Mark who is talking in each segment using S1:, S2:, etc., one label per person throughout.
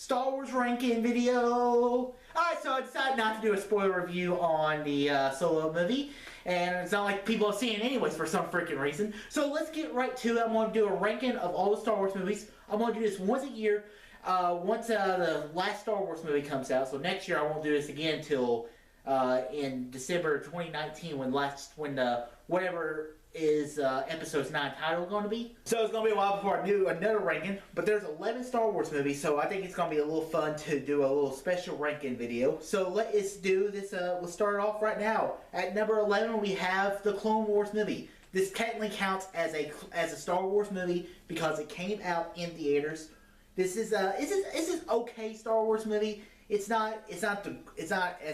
S1: Star Wars ranking video. Alright, so I decided not to do a spoiler review on the Solo movie. And it's not like people have seen it anyways for some freaking reason. So let's get right to it. I'm going to do a ranking of all the Star Wars movies. I'm going to do this once a year. Once the last Star Wars movie comes out. So next year I won't do this again until in December 2019 when whatever is episode 9 title going to be. So it's going to be a while before I do another ranking, but there's 11 Star Wars movies, so I think it's going to be a little fun to do a little special ranking video. So let's do this, we'll start it off right now. At number 11 we have the Clone Wars movie. This technically counts as a Star Wars movie because it came out in theaters. This is an okay Star Wars movie. It's not as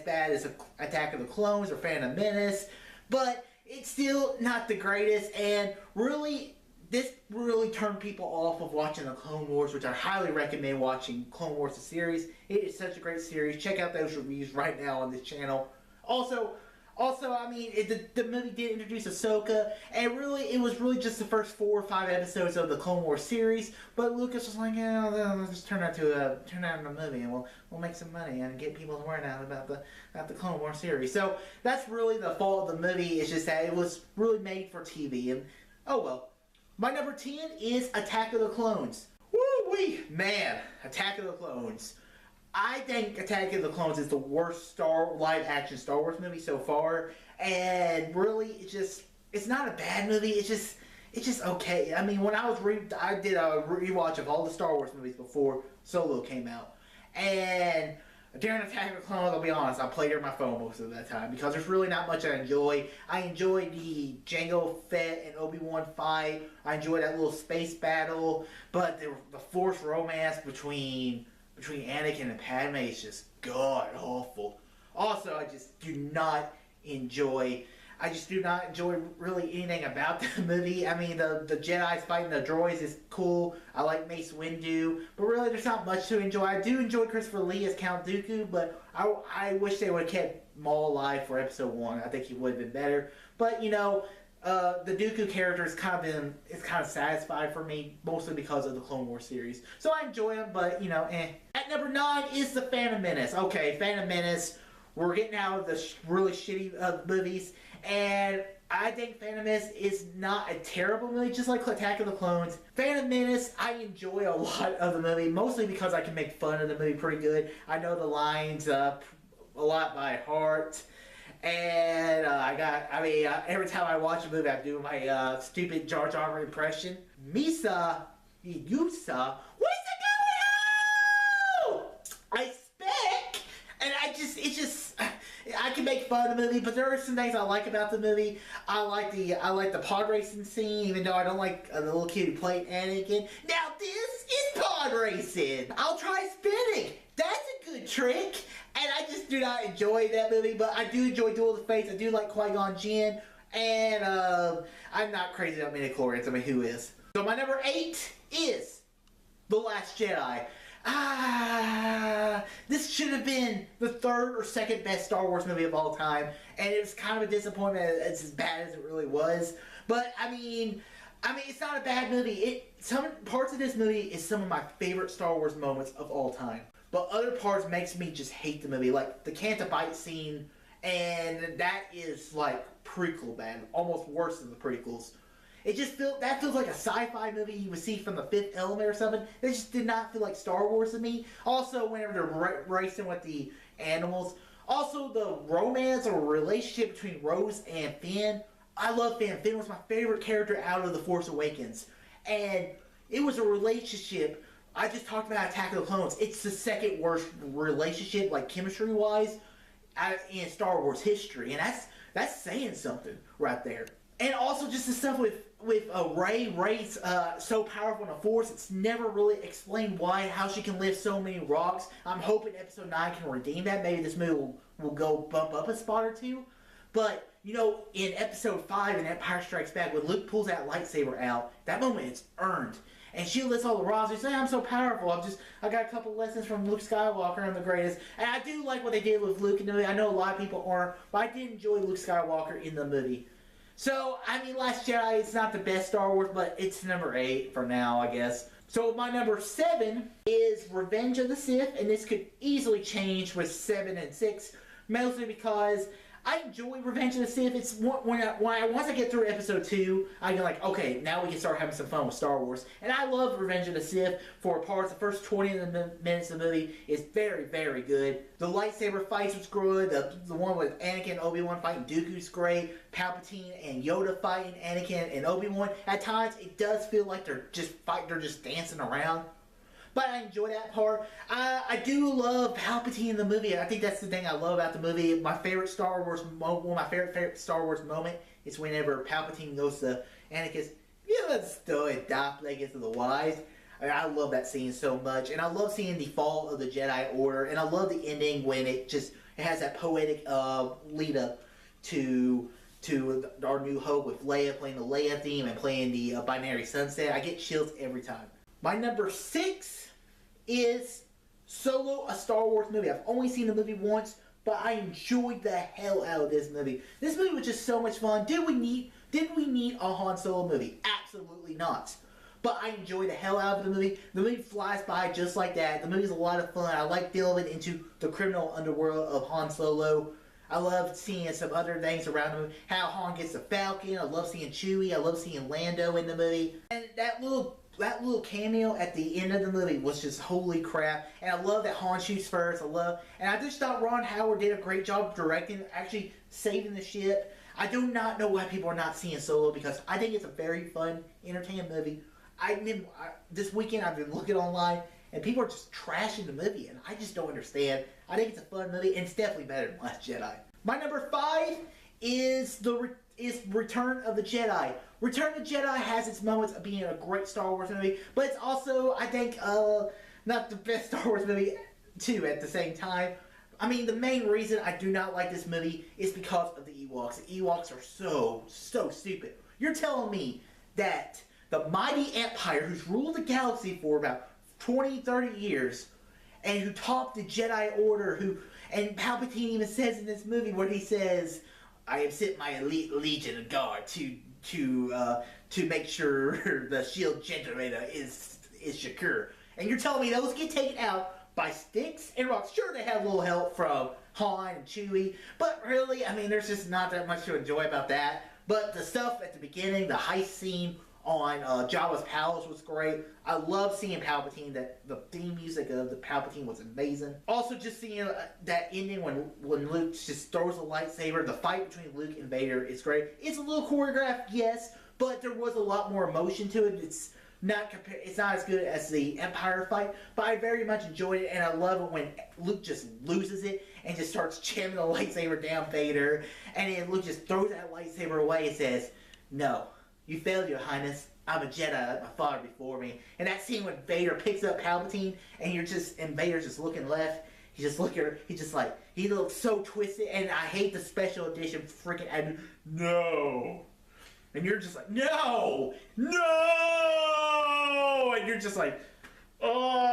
S1: bad as Attack of the Clones or Phantom Menace, but it's still not the greatest, and really, this really turned people off of watching the Clone Wars, which I highly recommend watching Clone Wars the series. It is such a great series. Check out those reviews right now on this channel. Also, I mean, the movie did introduce Ahsoka, and really, it was really just the first 4 or 5 episodes of the Clone Wars series. But Lucas was like, yeah, let's just turn that into a movie, and we'll make some money and get people to learn out about the Clone Wars series. So that's really the fault of the movie. It's just that it was really made for TV, and oh well. My number 10 is Attack of the Clones. Woo-wee, man, Attack of the Clones. I think Attack of the Clones is the worst live-action Star Wars movie so far, and really, it's not a bad movie. It's just okay. I mean, when I did a rewatch of all the Star Wars movies before Solo came out, and during Attack of the Clones, I'll be honest, I played it on my phone most of that time because there's really not much I enjoy. I enjoyed the Jango Fett and Obi-Wan fight. I enjoyed that little space battle, but the forced romance between Anakin and Padme is just god awful. Also, I just do not enjoy really anything about the movie. I mean, the Jedi's fighting the droids is cool. I like Mace Windu, but really there's not much to enjoy. I do enjoy Christopher Lee as Count Dooku, but I wish they would have kept Maul alive for episode 1. I think he would have been better. But, you know, the Dooku character is kind of satisfied for me, mostly because of the Clone Wars series. So I enjoy him, but, you know, eh. At number 9 is the Phantom Menace. Okay, Phantom Menace. We're getting out of the really shitty movies, and I think Phantom Menace is not a terrible movie, just like Attack of the Clones. Phantom Menace, I enjoy a lot of the movie, mostly because I can make fun of the movie pretty good. I know the lines a lot by heart. And every time I watch a movie, I do my stupid Jar Jar impression. Misa, Yusa, what's going on? I speak, and I can make fun of the movie, but there are some things I like about the movie. I like the pod racing scene, even though I don't like the little kid who played Anakin. Now this is pod racing. I'll try spinning. That's a good trick. And I just do not enjoy that movie, but I do enjoy Duel of the Fates. I do like Qui-Gon Jinn, and I'm not crazy about midichlorians. I mean, who is? So my number 8 is The Last Jedi. This should have been the 3rd or 2nd best Star Wars movie of all time, and it was kind of a disappointment. It's as bad as it really was. But I mean, it's not a bad movie. Some parts of this movie is some of my favorite Star Wars moments of all time. But other parts makes me just hate the movie, like the Canto Bight scene, and that is like prequel bad, almost worse than the prequels. It just feels like a sci-fi movie you would see from The Fifth Element or something. It just did not feel like Star Wars to me. Also, whenever they're racing with the animals, also the romance or relationship between Rose and Finn. I love Finn. Finn was my favorite character out of The Force Awakens, and it was a relationship. I just talked about Attack of the Clones. It's the 2nd worst relationship, like chemistry-wise, in Star Wars history, and that's saying something right there. And also just the stuff with Rey. Rey's so powerful in the Force. It's never really explained how she can lift so many rocks. I'm hoping Episode 9 can redeem that. Maybe this movie will go bump up a spot or 2. But, you know, in Episode 5 in Empire Strikes Back, when Luke pulls that lightsaber out, that moment is earned. And she lifts all the rocks. She says, I'm so powerful. I got a couple lessons from Luke Skywalker. I'm the greatest. And I do like what they did with Luke in the movie. I know a lot of people aren't, but I did enjoy Luke Skywalker in the movie. So, I mean, Last Jedi, it's not the best Star Wars, but it's number 8 for now, I guess. So my number 7 is Revenge of the Sith, and this could easily change with 7 and 6, mostly because I enjoy Revenge of the Sith. It's once I get through episode 2, I get like, okay, now we can start having some fun with Star Wars. And I love Revenge of the Sith for parts. The first 20 minutes of the movie is very, very good. The lightsaber fights was good. The one with Anakin and Obi-Wan fighting Dooku's great. Palpatine and Yoda fighting Anakin and Obi-Wan. At times, it does feel like they're just dancing around. But I enjoy that part. I do love Palpatine in the movie. I think that's the thing I love about the movie. My favorite Star Wars one of my favorite Star Wars moment is whenever Palpatine goes to Anakin's, "You must stow Doppelgangers of the Wise." I love that scene so much, and I love seeing the fall of the Jedi Order, and I love the ending when it has that poetic lead up to Our New Hope with Leia playing the Leia theme and playing the Binary Sunset. I get chills every time. My number 6 is Solo, a Star Wars movie. I've only seen the movie once, but I enjoyed the hell out of this movie. This movie was just so much fun. Did we need a Han Solo movie? Absolutely not. But I enjoyed the hell out of the movie. The movie flies by just like that. The movie's a lot of fun. I like delving into the criminal underworld of Han Solo. I love seeing some other things around the movie. How Han gets the Falcon. I love seeing Chewie. I love seeing Lando in the movie. And that little cameo at the end of the movie was just holy crap. And I love that Han shoots first. And I just thought Ron Howard did a great job directing, actually saving the ship. I do not know why people are not seeing Solo, because I think it's a very fun, entertaining movie. This weekend I've been looking online and people are just trashing the movie, and I just don't understand. I think it's a fun movie, and it's definitely better than Last Jedi. My number 5 is Return of the Jedi. Return of the Jedi has its moments of being a great Star Wars movie, but it's also, I think, not the best Star Wars movie, too, at the same time. I mean, the main reason I do not like this movie is because of the Ewoks. The Ewoks are so stupid. You're telling me that the mighty Empire, who's ruled the galaxy for about 20, 30 years, and who topped the Jedi Order, and Palpatine even says in this movie where he says, "I have sent my elite legion of guard to make sure the shield generator is secure." And you're telling me those get taken out by sticks and rocks? Sure, they have a little help from Han and Chewie, but really, I mean, there's just not that much to enjoy about that. But the stuff at the beginning, the heist scene on Jabba's palace was great. I love seeing Palpatine. The theme music of the Palpatine was amazing. Also, just seeing that ending when Luke just throws a lightsaber. The fight between Luke and Vader is great. It's a little choreographed, yes, but there was a lot more emotion to it. It's not as good as the Empire fight, but I very much enjoyed it, and I love it when Luke just loses it and just starts jamming the lightsaber down Vader, and then Luke just throws that lightsaber away and says, "No. You failed, Your Highness. I'm a Jedi like my father before me." And that scene when Vader picks up Palpatine and Vader's just looking left. He's just he looks so twisted, and I hate the special edition freaking no. And you're just like, no! And you're just like, oh.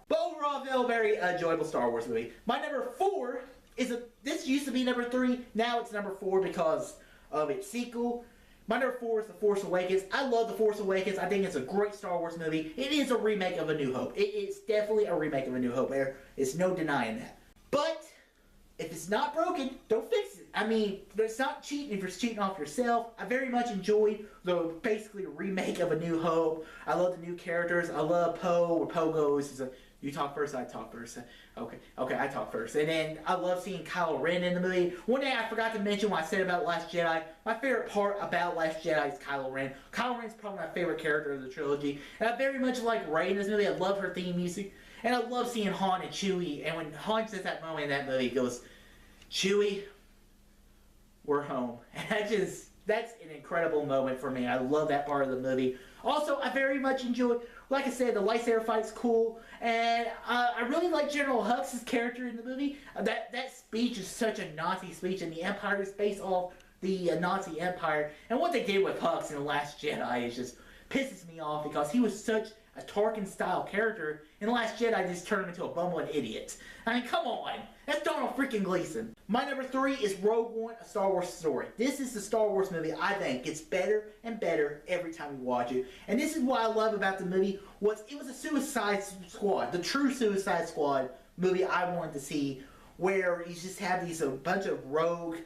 S1: But overall, a very enjoyable Star Wars movie. My number 4 this used to be number 3, now it's number 4 because of its sequel. My number 4 is The Force Awakens. I love The Force Awakens. I think it's a great Star Wars movie. It is a remake of A New Hope. It's definitely a remake of A New Hope. There's no denying that. But if it's not broken, don't fix it. I mean, it's not cheating if you're cheating off yourself. I very much enjoyed the basically remake of A New Hope. I love the new characters. I love Poe, where Poe goes. You talk first, I talk first. Okay, I talk first. And then I love seeing Kylo Ren in the movie. One thing I forgot to mention when I said about Last Jedi, my favorite part about Last Jedi is Kylo Ren. Kylo Ren's probably my favorite character of the trilogy. And I very much like Rey in this movie. I love her theme music. And I love seeing Han and Chewie. And when Han says that moment in that movie, he goes, "Chewie, we're home." And that's an incredible moment for me. I love that part of the movie. Also, I very much enjoyed, like I said, the lightsaber fight's cool, and I really like General Hux' character in the movie. That speech is such a Nazi speech, and the Empire is based off the Nazi Empire. And what they did with Hux in The Last Jedi is just pisses me off, because he was such a Tarkin-style character, and The Last Jedi just turned him into a bumbling idiot. I mean, come on. That's Donald freaking Gleason. My number 3 is Rogue One, A Star Wars Story. This is the Star Wars movie I think gets better and better every time you watch it. And this is what I love about the movie. It was a Suicide Squad, the true Suicide Squad movie I wanted to see, where you just have a bunch of rogue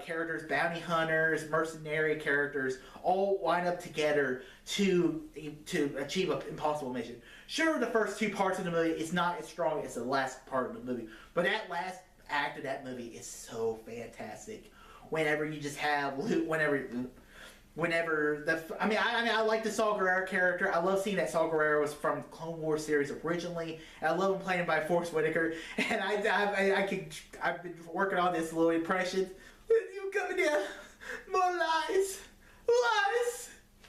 S1: characters, bounty hunters, mercenary characters, all line up together to achieve an impossible mission. Sure, the first 2 parts of the movie is not as strong as the last part of the movie, but that last act of that movie is so fantastic. Whenever you just have I like the Saw Gerrera character. I love seeing that Saw Gerrera was from the Clone Wars series originally. And I love him playing by Forrest Whitaker. And I've been working on this little impression. You coming here? More lies,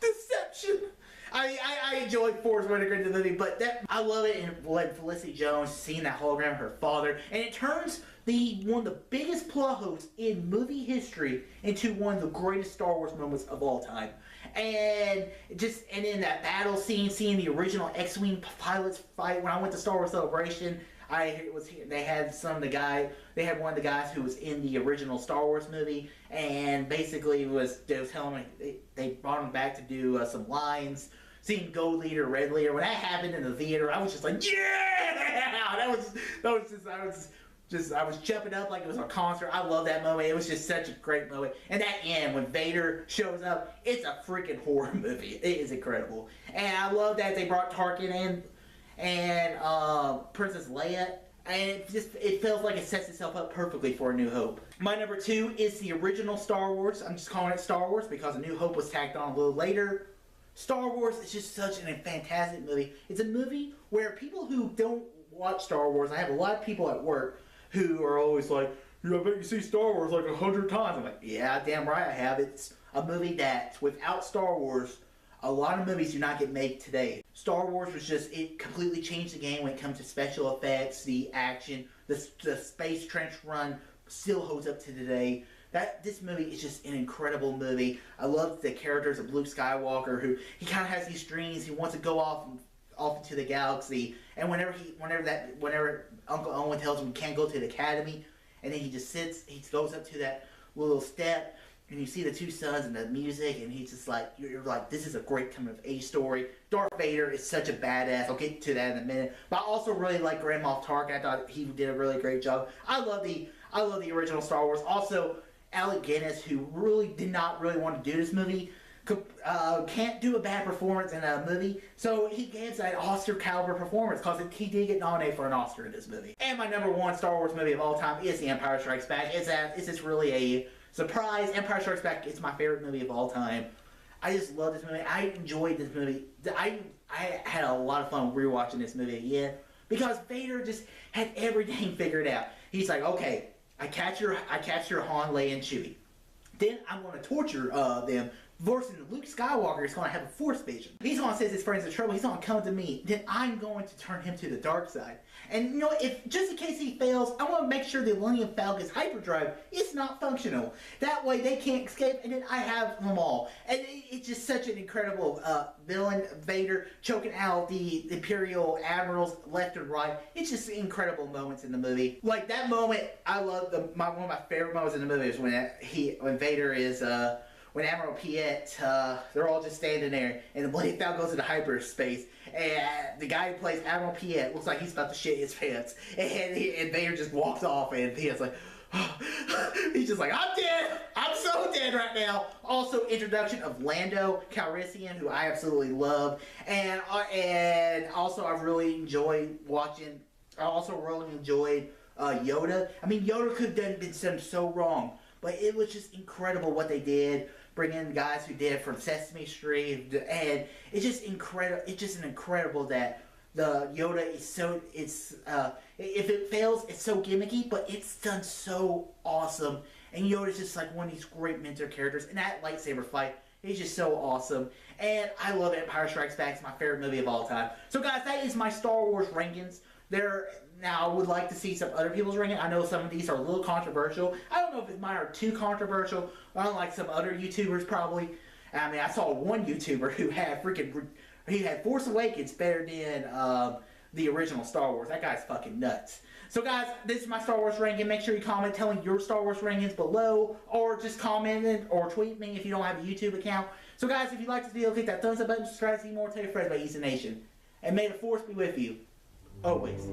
S1: deception. I enjoyed Forrest Whitaker in the movie, but I love it. And like Felicity Jones seeing that hologram of her father, and it turns one of the biggest plot holes in movie history into one of the greatest Star Wars moments of all time. And in that battle scene, seeing the original X-Wing pilots fight. When I went to Star Wars Celebration, they had one of the guys who was in the original Star Wars movie, and basically they was telling me they brought him back to do some lines. Seeing Gold Leader, Red Leader, when that happened in the theater, I was just like, yeah! I was jumping up like it was a concert. I love that moment. It was just such a great moment. And that end, when Vader shows up, it's a freaking horror movie. It is incredible. And I love that they brought Tarkin in and Princess Leia. And it feels like it sets itself up perfectly for A New Hope. My number 2 is the original Star Wars. I'm just calling it Star Wars because A New Hope was tacked on a little later. Star Wars is just such a fantastic movie. It's a movie where people who don't watch Star Wars, I have a lot of people at work who are always like, I bet you see Star Wars like 100 times. I'm like, yeah, damn right I have. It's a movie that, without Star Wars, a lot of movies do not get made today. Star Wars it completely changed the game when it comes to special effects, the action, the space trench run still holds up to today. This movie is just an incredible movie. I love the characters of Luke Skywalker, who he kind of has these dreams. He wants to go off into the galaxy, and whenever Uncle Owen tells him he can't go to the academy, and then he just sits, he goes up to that little step, and you see the 2 sons and the music, and he's just like, you're like, this is a great coming of age story. Darth Vader is such a badass. I'll get to that in a minute. But I also really like Grand Moff Tarkin. I thought he did a really great job. I love the original Star Wars. Also, Alec Guinness, who really did not really want to do this movie, can't do a bad performance in a movie, so he gives that Oscar caliber performance because he did get nominated for an Oscar in this movie. And my number 1 Star Wars movie of all time is The Empire Strikes Back. Is this really a surprise? Empire Strikes Back is my favorite movie of all time. I just love this movie. I enjoyed this movie. I had a lot of fun rewatching this movie again because Vader just had everything figured out. He's like, okay, I capture Han, Leia, and Chewie. Then I'm going to torture them. Versus Luke Skywalker is going to have a Force vision. He's going to say his friends in trouble. He's going to come to me. Then I'm going to turn him to the dark side. And if just in case he fails, I want to make sure the Millennium Falcon's hyperdrive is not functional. That way they can't escape, and then I have them all. And it's just such an incredible villain, Vader choking out the Imperial admirals left and right. It's just incredible moments in the movie. Like that moment, I love one of my favorite moments in the movie is when Vader is. When Admiral Piet, they're all just standing there, and the Millennium Falcon goes into hyperspace, and the guy who plays Admiral Piet looks like he's about to shit his pants, and Vader just walks off, and Piet's like, he's just like, I'm dead! I'm so dead right now! Also, introduction of Lando Calrissian, who I absolutely love, and also I've really enjoyed watching, I also really enjoyed Yoda. I mean, Yoda could have been done so wrong, but it was just incredible what they did. Bring in guys who did it from Sesame Street, and it's just incredible. It's just incredible that the Yoda is so. If it fails, it's so gimmicky, but it's done so awesome. And Yoda's just like one of these great mentor characters. And that lightsaber fight is just so awesome. And I love Empire Strikes Back. It's my favorite movie of all time. So guys, that is my Star Wars rankings. Now, I would like to see some other people's rankings. I know some of these are a little controversial. I don't know if mine are too controversial. Unlike some other YouTubers, probably. I mean, I saw one YouTuber who had freaking he had Force Awakens better than the original Star Wars. That guy's fucking nuts. So guys, this is my Star Wars ranking. Make sure you comment telling your Star Wars rankings below, or just comment it or tweet me if you don't have a YouTube account. So guys, if you like this video, click that thumbs up button, subscribe to see more, tell your friends about Easton Nation. And may the Force be with you. Always.